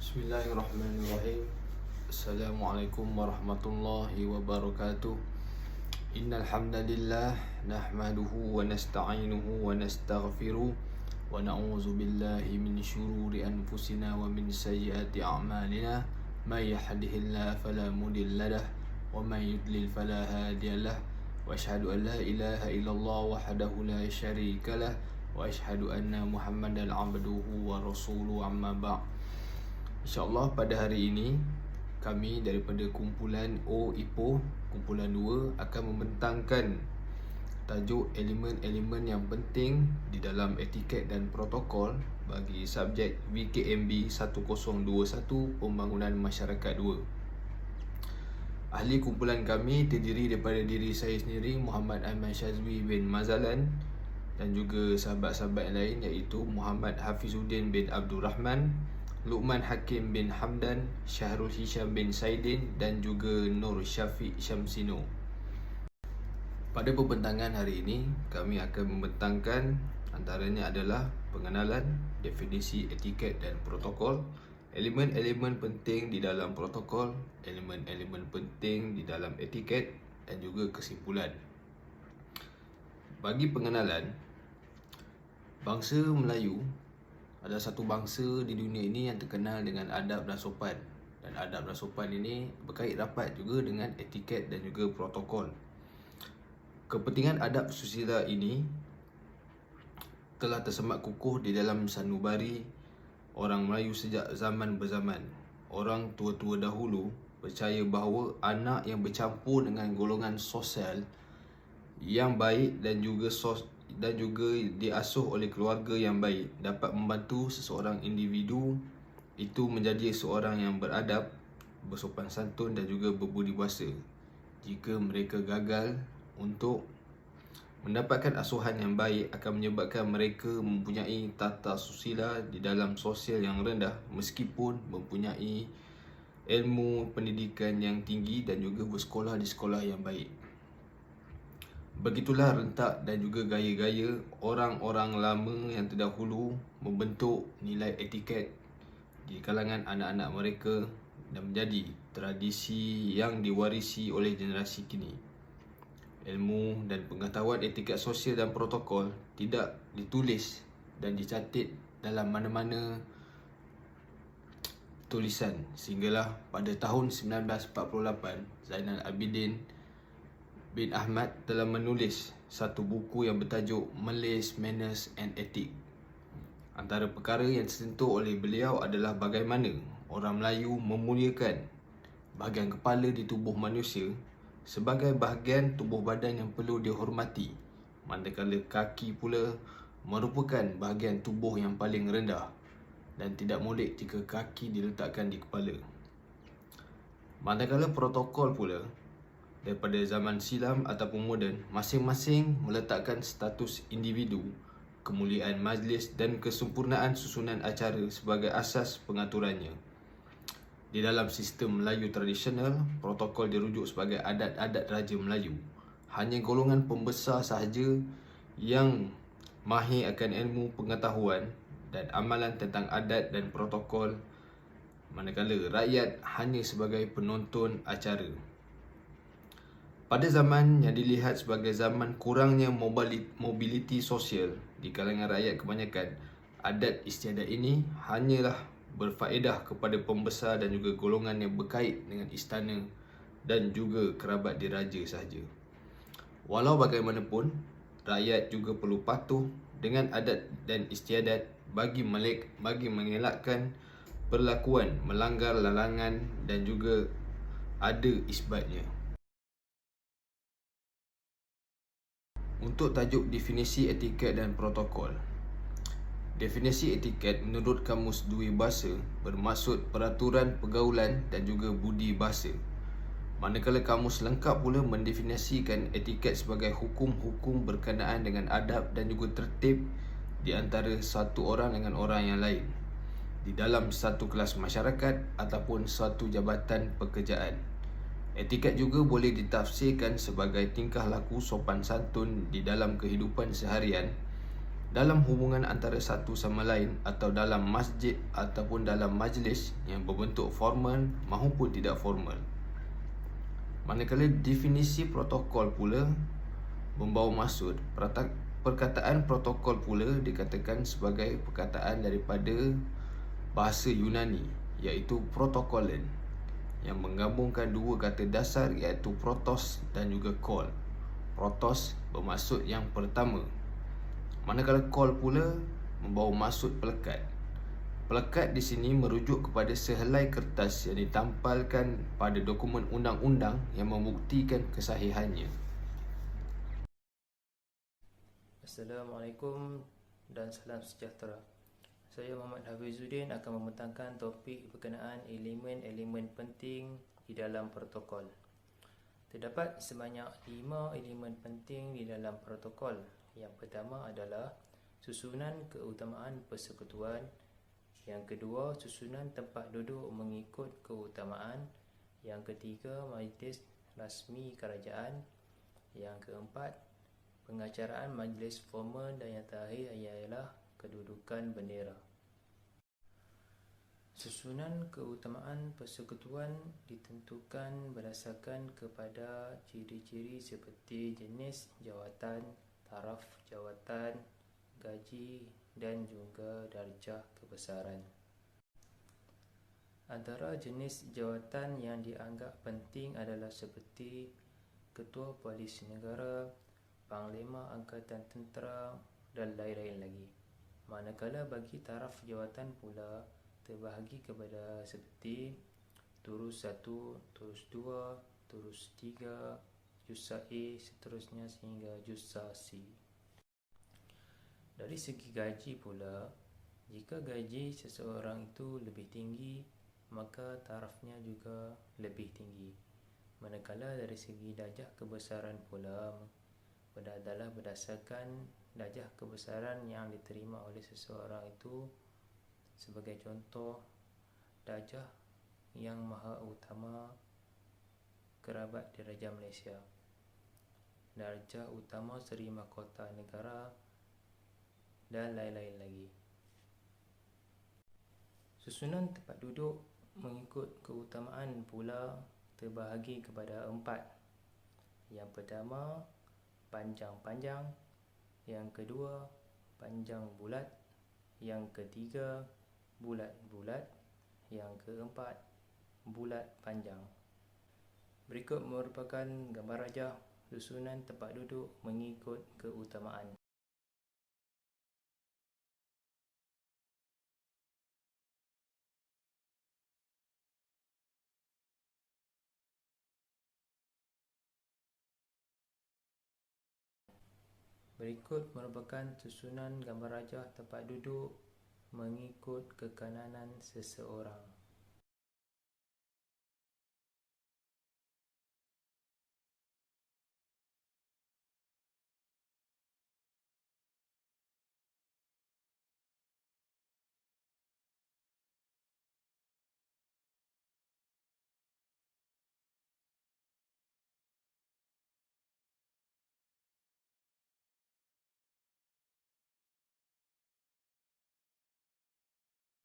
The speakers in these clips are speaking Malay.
Bismillahirrahmanirrahim. Assalamualaikum warahmatullahi wabarakatuh. Innal hamdalillah nahmaduhu wa nasta'inuhu wa nastaghfiruh wa na'udzu billahi min syururi anfusina wa min sayyiati a'malina. May yahdihillahu fala mudilla lahu wa may yudlil fala hadiya lahu. Wa asyhadu an la ilaha illallah wahdahu la syarika lahu wa asyhadu anna Muhammadan 'abduhu wa rasuluhu amma ba'd. InsyaAllah pada hari ini kami daripada kumpulan Ipoh kumpulan 2 akan membentangkan tajuk elemen-elemen yang penting di dalam etiket dan protokol bagi subjek VKMB 1021 Pembangunan Masyarakat 2. Ahli kumpulan kami terdiri daripada diri saya sendiri, Muhammad Aiman Syazwi bin Mazalan, dan juga sahabat-sahabat lain iaitu Muhammad Hafizuddin bin Abdul Rahman, Luqman Hakim bin Hamdan, Syahrul Hisham bin Saidin dan juga Nur Syafiq Syamsino. Pada pembentangan hari ini, kami akan membentangkan antaranya adalah pengenalan, definisi etiket dan protokol, elemen-elemen penting di dalam protokol, elemen-elemen penting di dalam etiket dan juga kesimpulan. Bagi pengenalan, bangsa Melayu adalah satu bangsa di dunia ini yang terkenal dengan adab dan sopan. Dan adab dan sopan ini berkait rapat juga dengan etiket dan juga protokol. Kepentingan adab susila ini telah tersemat kukuh di dalam sanubari orang Melayu sejak zaman berzaman. Orang tua-tua dahulu percaya bahawa anak yang bercampur dengan golongan sosial yang baik dan juga diasuh oleh keluarga yang baik dapat membantu seseorang individu itu menjadi seorang yang beradab, bersopan santun dan juga berbudi bahasa. Jika mereka gagal untuk mendapatkan asuhan yang baik, akan menyebabkan mereka mempunyai tata susila di dalam sosial yang rendah meskipun mempunyai ilmu pendidikan yang tinggi dan juga bersekolah di sekolah yang baik. Begitulah rentak dan juga gaya-gaya orang-orang lama yang terdahulu membentuk nilai etiket di kalangan anak-anak mereka dan menjadi tradisi yang diwarisi oleh generasi kini. Ilmu dan pengetahuan etiket sosial dan protokol tidak ditulis dan dicatat dalam mana-mana tulisan, sehinggalah pada tahun 1948 Zainal Abidin bin Ahmad telah menulis satu buku yang bertajuk Malays Manners and Ethics. Antara perkara yang tersentuh oleh beliau adalah bagaimana orang Melayu memuliakan bahagian kepala di tubuh manusia sebagai bahagian tubuh badan yang perlu dihormati, manakala kaki pula merupakan bahagian tubuh yang paling rendah dan tidak molek jika kaki diletakkan di kepala. Manakala protokol pula daripada zaman silam ataupun moden, masing-masing meletakkan status individu, kemuliaan majlis dan kesempurnaan susunan acara sebagai asas pengaturannya. Di dalam sistem Melayu tradisional, protokol dirujuk sebagai adat-adat Raja Melayu. Hanya golongan pembesar sahaja yang mahir akan ilmu pengetahuan dan amalan tentang adat dan protokol, manakala rakyat hanya sebagai penonton acara. Pada zaman yang dilihat sebagai zaman kurangnya mobiliti sosial di kalangan rakyat kebanyakan, adat istiadat ini hanyalah berfaedah kepada pembesar dan juga golongan yang berkait dengan istana dan juga kerabat diraja sahaja. Walau bagaimanapun, rakyat juga perlu patuh dengan adat dan istiadat bagi mengelakkan perlakuan melanggar larangan dan juga ada isbatnya. Untuk tajuk definisi etiket dan protokol. Definisi etiket menurut Kamus Dui Bahasa bermaksud peraturan pergaulan dan juga budi bahasa. Manakala kamus lengkap pula mendefinisikan etiket sebagai hukum-hukum berkenaan dengan adab dan juga tertib di antara satu orang dengan orang yang lain di dalam satu kelas masyarakat ataupun satu jabatan pekerjaan. Etiket juga boleh ditafsirkan sebagai tingkah laku sopan santun di dalam kehidupan seharian dalam hubungan antara satu sama lain atau dalam masjid ataupun dalam majlis yang berbentuk formal maupun tidak formal. Manakala definisi protokol pula membawa maksud, perkataan protokol pula dikatakan sebagai perkataan daripada bahasa Yunani iaitu protokolen yang menggabungkan dua kata dasar iaitu protos dan juga kol. Protos bermaksud yang pertama, manakala kol pula membawa maksud pelekat. Pelekat di sini merujuk kepada sehelai kertas yang ditampalkan pada dokumen undang-undang yang membuktikan kesahihannya. Assalamualaikum dan salam sejahtera. Saya Muhammad Hafizuddin akan membentangkan topik berkenaan elemen-elemen penting di dalam protokol. Terdapat sebanyak 5 elemen penting di dalam protokol. Yang pertama adalah susunan keutamaan persekutuan. Yang kedua, susunan tempat duduk mengikut keutamaan. Yang ketiga, majlis rasmi kerajaan. Yang keempat, pengacaraan majlis formal, dan yang terakhir ialah kedudukan bendera. Susunan keutamaan persekutuan ditentukan berdasarkan kepada ciri-ciri seperti jenis jawatan, taraf jawatan, gaji dan juga darjah kebesaran. Antara jenis jawatan yang dianggap penting adalah seperti Ketua Polis Negara, Panglima Angkatan Tentera dan lain-lain lagi. Manakala bagi taraf jawatan pula terbahagi kepada seperti Turus 1, Turus 2, Turus 3, Jussa A, seterusnya sehingga Jussa C. Dari segi gaji pula, jika gaji seseorang itu lebih tinggi, maka tarafnya juga lebih tinggi. Manakala dari segi darjah kebesaran pula adalah berdasarkan darjah kebesaran yang diterima oleh seseorang itu. Sebagai contoh, darjah yang maha utama kerabat diraja Malaysia, darjah utama Seri Mahkota Negara dan lain-lain lagi. Susunan tempat duduk mengikut keutamaan pula terbahagi kepada 4. Yang pertama, panjang-panjang. Yang kedua, panjang bulat. Yang ketiga, bulat-bulat. Yang keempat, bulat panjang. Berikut merupakan gambar rajah susunan tempat duduk mengikut keutamaan. Berikut merupakan susunan gambar rajah tempat duduk mengikut kekanan seseorang.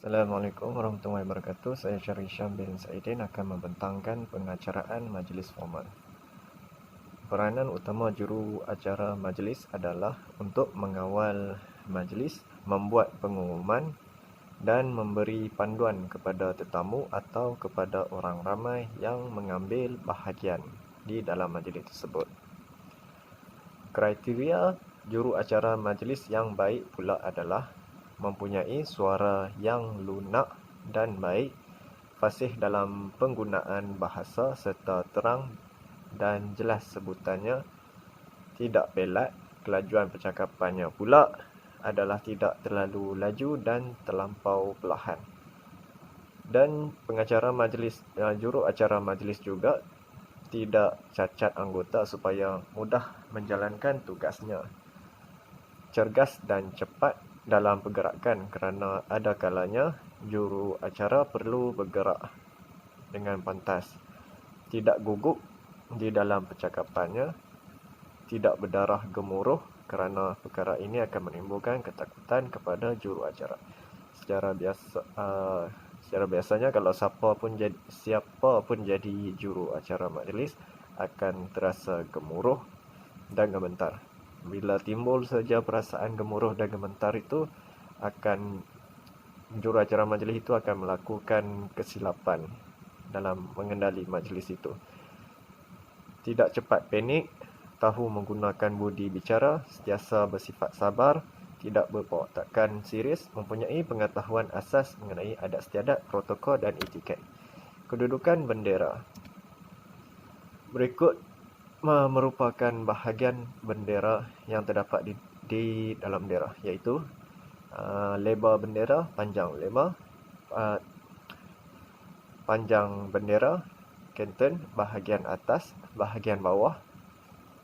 Assalamualaikum warahmatullahi wabarakatuh. Saya Syarif Syam bin Saidin akan membentangkan pengacaraan majlis formal. Peranan utama juru acara majlis adalah untuk mengawal majlis, membuat pengumuman dan memberi panduan kepada tetamu atau kepada orang ramai yang mengambil bahagian di dalam majlis tersebut. Kriteria juru acara majlis yang baik pula adalah mempunyai suara yang lunak dan baik, fasih dalam penggunaan bahasa serta terang dan jelas sebutannya, tidak pelat. Kelajuan percakapannya pula adalah tidak terlalu laju dan terlampau perlahan. Dan pengacara majlis, juru acara majlis juga tidak cacat anggota supaya mudah menjalankan tugasnya. Cergas dan cepat dalam pergerakan kerana ada kalanya juru acara perlu bergerak dengan pantas. Tidak gugup di dalam percakapannya, tidak berdarah gemuruh kerana perkara ini akan menimbulkan ketakutan kepada juruacara. Secara biasanya kalau siapa pun jadi juruacara majlis akan terasa gemuruh dan gemetar. Bila timbul saja perasaan gemuruh dan gemetar itu, juruacara majlis itu akan melakukan kesilapan dalam mengendali majlis itu. Tidak cepat panik, tahu menggunakan budi bicara, sentiasa bersifat sabar, tidak berpawatakan serius, mempunyai pengetahuan asas mengenai adat istiadat, protokol dan etiket. Kedudukan bendera. Berikut merupakan bahagian bendera yang terdapat di dalam bendera, iaitu lebar bendera, panjang bendera, kanton, bahagian atas, bahagian bawah,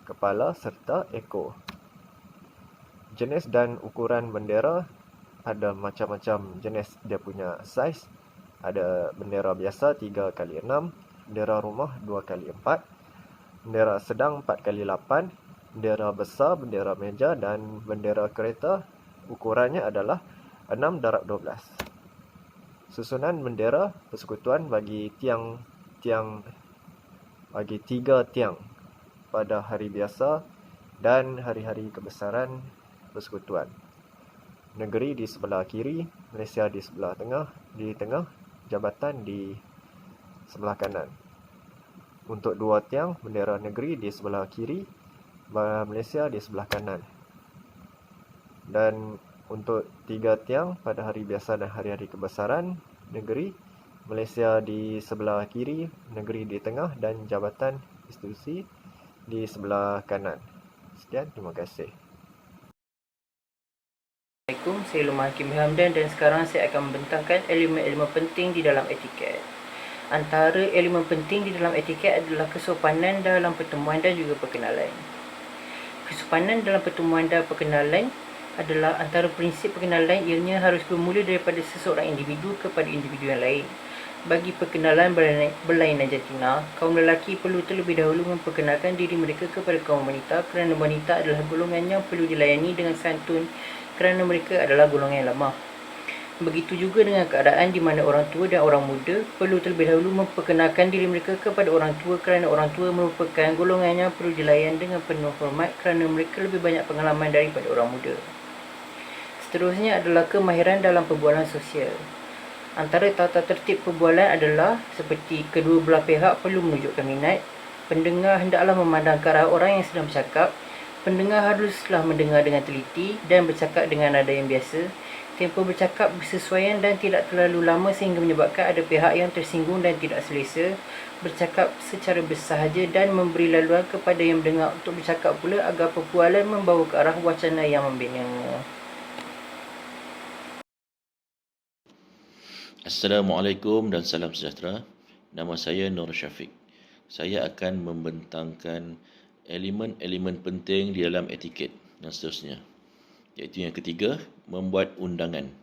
kepala serta ekor. Jenis dan ukuran bendera ada macam-macam jenis dia punya saiz. Ada bendera biasa 3x6, bendera rumah 2x4, bendera sedang 4x8, bendera besar, bendera meja dan bendera kereta. Ukurannya adalah 6/12. Susunan bendera persekutuan bagi 3 tiang pada hari biasa dan hari-hari kebesaran persekutuan. Negeri di sebelah kiri, Malaysia di sebelah tengah, jabatan di sebelah kanan. Untuk 2 tiang, bendera negeri di sebelah kiri, Malaysia di sebelah kanan. Dan untuk 3 tiang pada hari biasa dan hari-hari kebesaran negeri, Malaysia di sebelah kiri, negeri di tengah dan jabatan institusi di sebelah kanan. Sekian, terima kasih. Assalamualaikum, saya Luman Hakim Hamdan dan sekarang saya akan membentangkan elemen-elemen penting di dalam etiket. Antara elemen penting di dalam etiket adalah kesopanan dalam pertemuan dan juga perkenalan. Kesopanan dalam pertemuan dan perkenalan adalah antara prinsip perkenalan, ianya harus bermula daripada seseorang individu kepada individu yang lain. Bagi perkenalan berlainan jantina, kaum lelaki perlu terlebih dahulu memperkenalkan diri mereka kepada kaum wanita kerana wanita adalah golongan yang perlu dilayani dengan santun kerana mereka adalah golongan yang lemah. Begitu juga dengan keadaan di mana orang tua dan orang muda perlu terlebih dahulu memperkenalkan diri mereka kepada orang tua kerana orang tua merupakan golongan yang perlu dilayan dengan penuh hormat kerana mereka lebih banyak pengalaman daripada orang muda. Seterusnya adalah kemahiran dalam perbualan sosial. Antara tata tertib perbualan adalah seperti kedua belah pihak perlu menunjukkan minat, pendengar hendaklah memandang ke arah orang yang sedang bercakap, pendengar haruslah mendengar dengan teliti dan bercakap dengan nada yang biasa, tempo bercakap bersesuaian dan tidak terlalu lama sehingga menyebabkan ada pihak yang tersinggung dan tidak selesa, bercakap secara bersahaja dan memberi laluan kepada yang mendengar untuk bercakap pula agar perbualan membawa ke arah wacana yang membina. Assalamualaikum dan salam sejahtera. Nama saya Nur Syafiq. Saya akan membentangkan elemen-elemen penting di dalam etiket dan seterusnya. Iaitu yang ketiga, membuat undangan.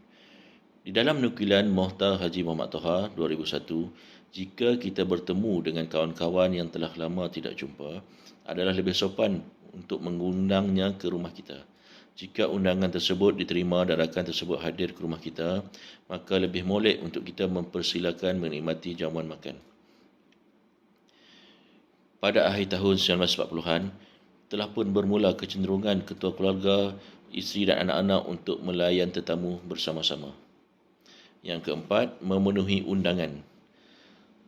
Di dalam nukilan Muhtar Haji Muhammad Toha 2001, jika kita bertemu dengan kawan-kawan yang telah lama tidak jumpa, adalah lebih sopan untuk mengundangnya ke rumah kita. Jika undangan tersebut diterima dan rakan tersebut hadir ke rumah kita, maka lebih molek untuk kita mempersilakan menikmati jamuan makan. Pada akhir tahun 1940-an, telah pun bermula kecenderungan ketua keluarga, isteri dan anak-anak untuk melayan tetamu bersama-sama. Yang keempat, memenuhi undangan.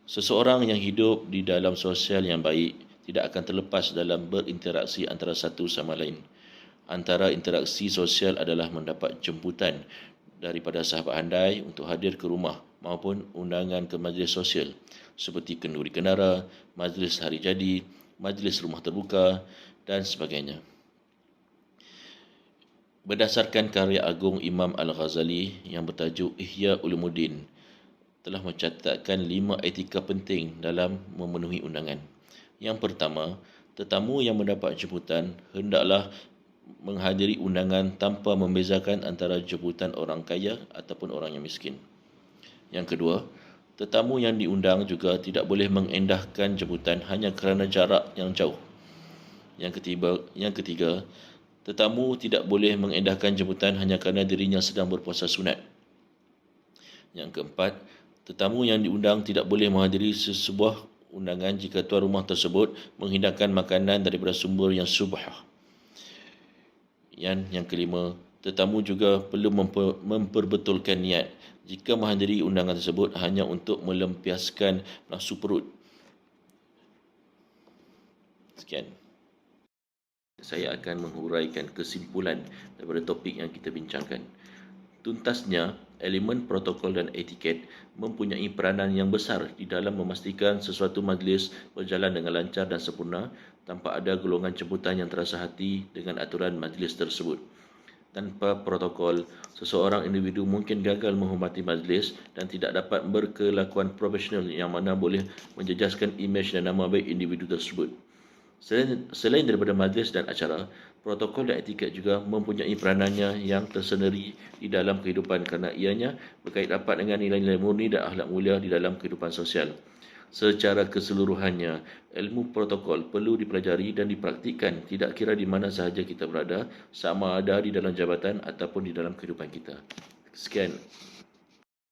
Seseorang yang hidup di dalam sosial yang baik tidak akan terlepas dalam berinteraksi antara satu sama lain. Antara interaksi sosial adalah mendapat jemputan daripada sahabat handai untuk hadir ke rumah maupun undangan ke majlis sosial seperti kenduri kenara, majlis hari jadi, majlis rumah terbuka dan sebagainya. Berdasarkan karya agung Imam Al-Ghazali yang bertajuk Ihya Ulumuddin, telah mencatatkan 5 etika penting dalam memenuhi undangan. Yang pertama, tetamu yang mendapat jemputan hendaklah menghadiri undangan tanpa membezakan antara jemputan orang kaya ataupun orang yang miskin. Yang kedua, tetamu yang diundang juga tidak boleh mengendahkan jemputan hanya kerana jarak yang jauh. Yang ketiga, Tetamu tidak boleh mengedahkan jemputan hanya kerana dirinya sedang berpuasa sunat. Yang keempat, tetamu yang diundang tidak boleh menghadiri sebuah undangan jika tuan rumah tersebut menghidangkan makanan daripada sumber yang subhah. Yang kelima, tetamu juga perlu memperbetulkan niat jika menghadiri undangan tersebut hanya untuk melampiaskan nafsu perut. Sekian. Saya akan menghuraikan kesimpulan daripada topik yang kita bincangkan. Tuntasnya, elemen protokol dan etiket mempunyai peranan yang besar di dalam memastikan sesuatu majlis berjalan dengan lancar dan sempurna tanpa ada golongan jemputan yang terasa hati dengan aturan majlis tersebut. Tanpa protokol, seseorang individu mungkin gagal menghormati majlis dan tidak dapat berkelakuan profesional yang mana boleh menjejaskan imej dan nama baik individu tersebut. Selain daripada majlis dan acara, protokol dan etiket juga mempunyai peranannya yang tersendiri di dalam kehidupan kerana ianya berkait rapat dengan nilai-nilai murni dan akhlak mulia di dalam kehidupan sosial. Secara keseluruhannya, ilmu protokol perlu dipelajari dan dipraktikkan tidak kira di mana sahaja kita berada, sama ada di dalam jabatan ataupun di dalam kehidupan kita. Sekian.